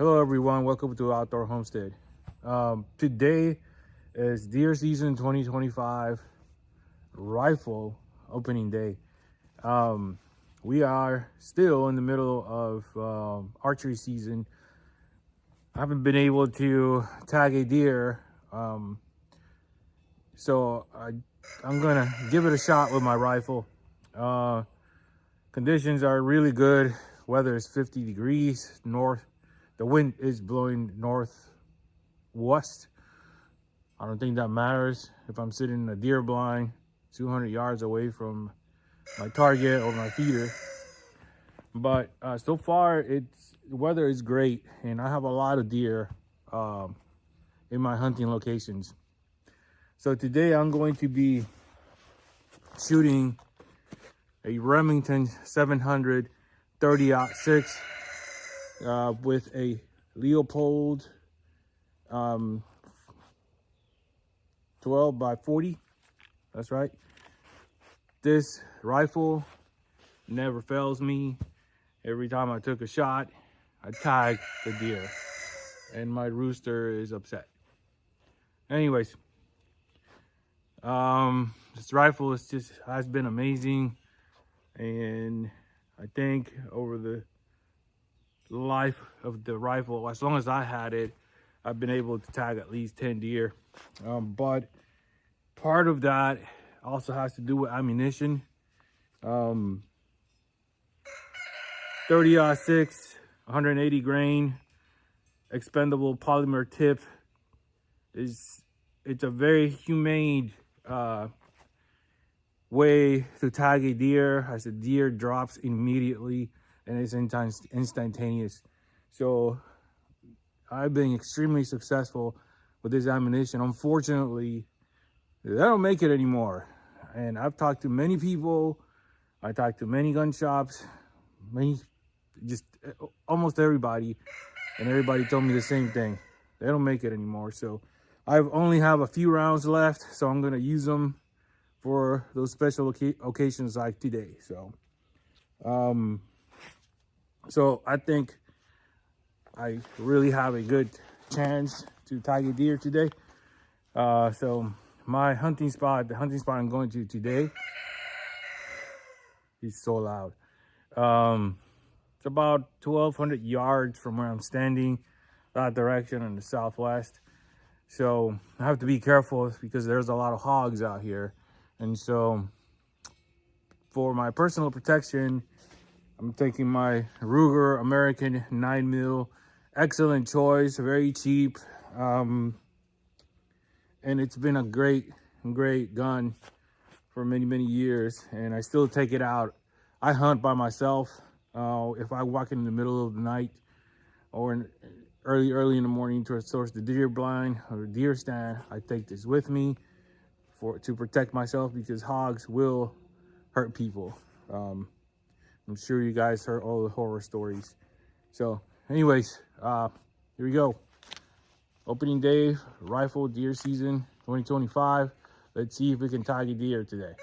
Hello everyone, welcome to Outdoor Homestead. Today is deer season 2025 rifle opening day. We are still in the middle of archery season. I haven't been able to tag a deer, so I'm gonna give it a shot with my rifle. Conditions are really good. Weather is 50 degrees north. The wind is blowing northwest. I don't think that matters if I'm sitting in a deer blind 200 yards away from my target or my feeder. But so far, the weather is great, and I have a lot of deer in my hunting locations. So today I'm going to be shooting a Remington 700 30-06 with a Leopold 12 by 40. That's right. This rifle never fails me. Every time I took a shot, I tagged the deer, and my rooster is upset. Anyways, this rifle has been amazing, and I think over the life of the rifle, as long as I had it, I've been able to tag at least 10 deer. But part of that also has to do with ammunition. 30-06, 180 grain, expendable polymer tip. It's a very humane way to tag a deer, as the deer drops immediately and it's instantaneous. So I've been extremely successful with this ammunition. Unfortunately, they don't make it anymore. And I've talked to many people. I talked to many gun shops, almost everybody, and everybody told me the same thing. They don't make it anymore. So I only have a few rounds left, so I'm gonna use them for those special occasions like today. So I think I really have a good chance to tag a deer today. So my hunting spot, the hunting spot I'm going to today, he's so loud. It's about 1,200 yards from where I'm standing, that direction in the southwest. So I have to be careful because there's a lot of hogs out here. And so for my personal protection, I'm taking my Ruger American 9mm. Excellent choice, very cheap. And it's been a great gun for many years. And I still take it out. I hunt by myself. If I walk in the middle of the night or early in the morning to source the deer blind or deer stand, I take this with me to protect myself, because hogs will hurt people. I'm sure you guys heard all the horror stories. So anyways, here we go. Opening day, rifle deer season 2025. Let's see if we can tag a deer today.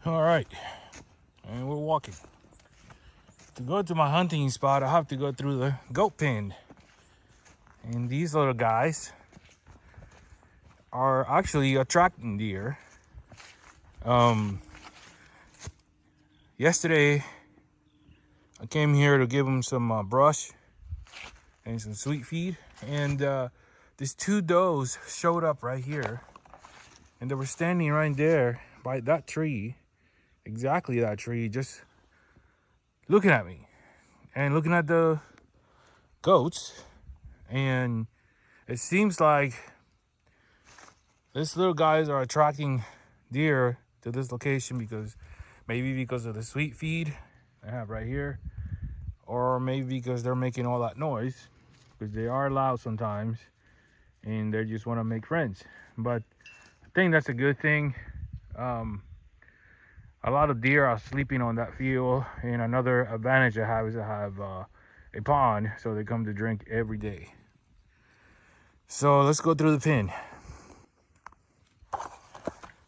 All right, and we're walking. To go to my hunting spot, I have to go through the goat pen. And these little guys are actually attracting deer. Yesterday, I came here to give them some brush and some sweet feed. And these two does showed up right here. And they were standing right there by that tree. Exactly that tree, just looking at me and looking at the goats. And it seems like these little guys are attracting deer to this location because of the sweet feed I have right here, or maybe because they're making all that noise, because they are loud sometimes and they just want to make friends. But I think that's a good thing. A lot of deer are sleeping on that field, and another advantage I have is I have a pond, so they come to drink every day. So let's go through the pen.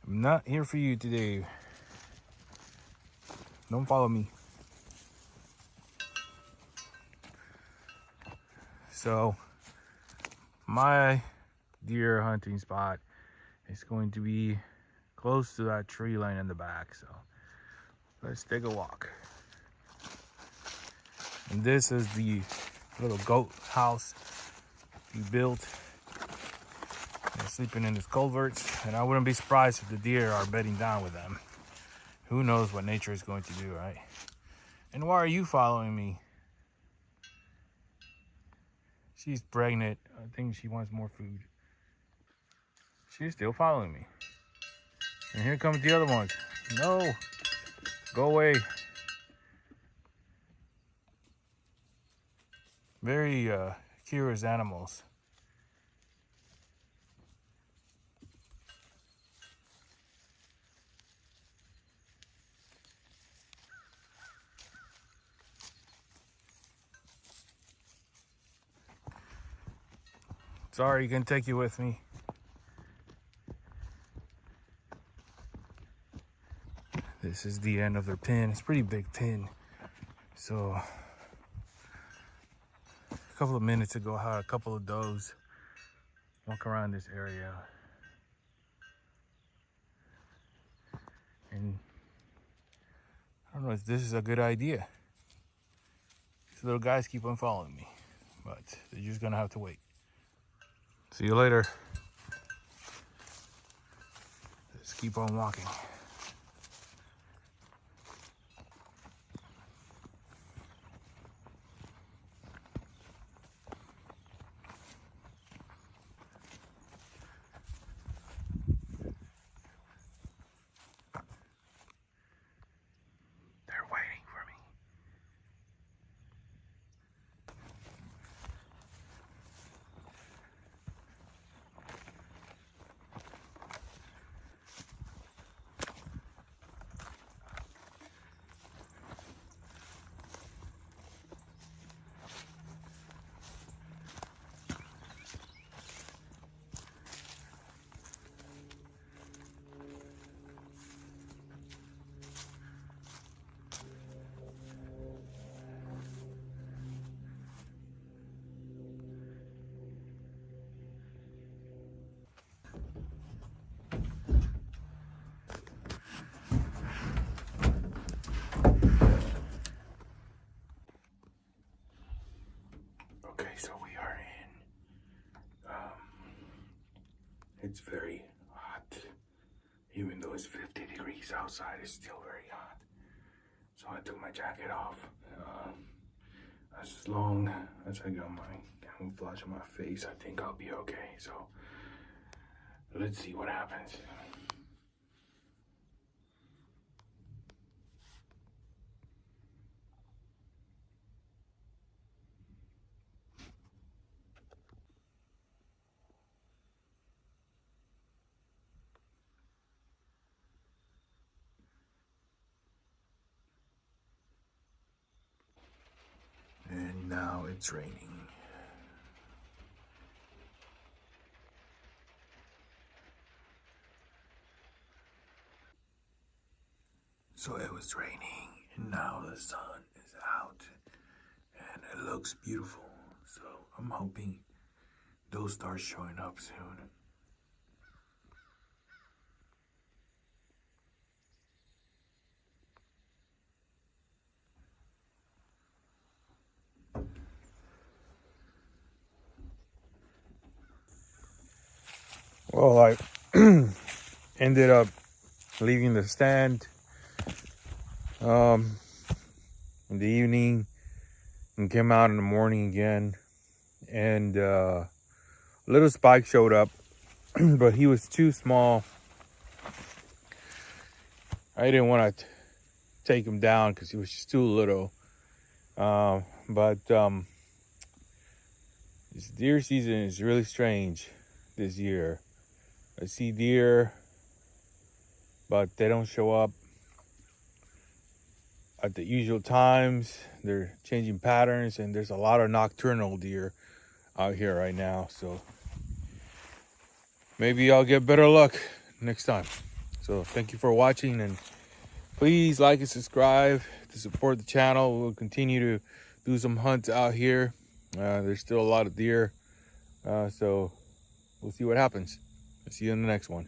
I'm not here for you today. Don't follow me. So my deer hunting spot is going to be close to that tree line in the back. So let's take a walk. And this is the little goat house we built. They're sleeping in these culverts, and I wouldn't be surprised if the deer are bedding down with them. Who knows what nature is going to do, right? And why are you following me? She's pregnant. I think she wants more food. She's still following me. And here comes the other ones. No, go away. Very curious animals. Sorry, you can take you with me. This is the end of their pen. It's a pretty big pen. So a couple of minutes ago, I had a couple of does walk around this area. And I don't know if this is a good idea. These little guys keep on following me, but they're just gonna have to wait. See you later. Let's keep on walking. They're waiting for me. Okay, so we are in. It's very hot. Even though it's 50 degrees outside, it's still very hot. So I took my jacket off. As long as I got my camouflage on my face, I think I'll be okay. So let's see what happens. And now it's raining. So it was raining, and now the sun is out, and it looks beautiful. So I'm hoping they'll start showing up soon. Well, I ended up leaving the stand in the evening and came out in the morning again, and little Spike showed up, but he was too small. I didn't want to take him down because he was just too little. But this deer season is really strange this year. I see deer, but they don't show up at the usual times. They're changing patterns, and there's a lot of nocturnal deer out here right now. So maybe I'll get better luck next time. So thank you for watching, and Please like and subscribe to support the channel. We'll continue to do some hunts out here. There's still a lot of deer, so we'll see what happens. I'll see you in the next one.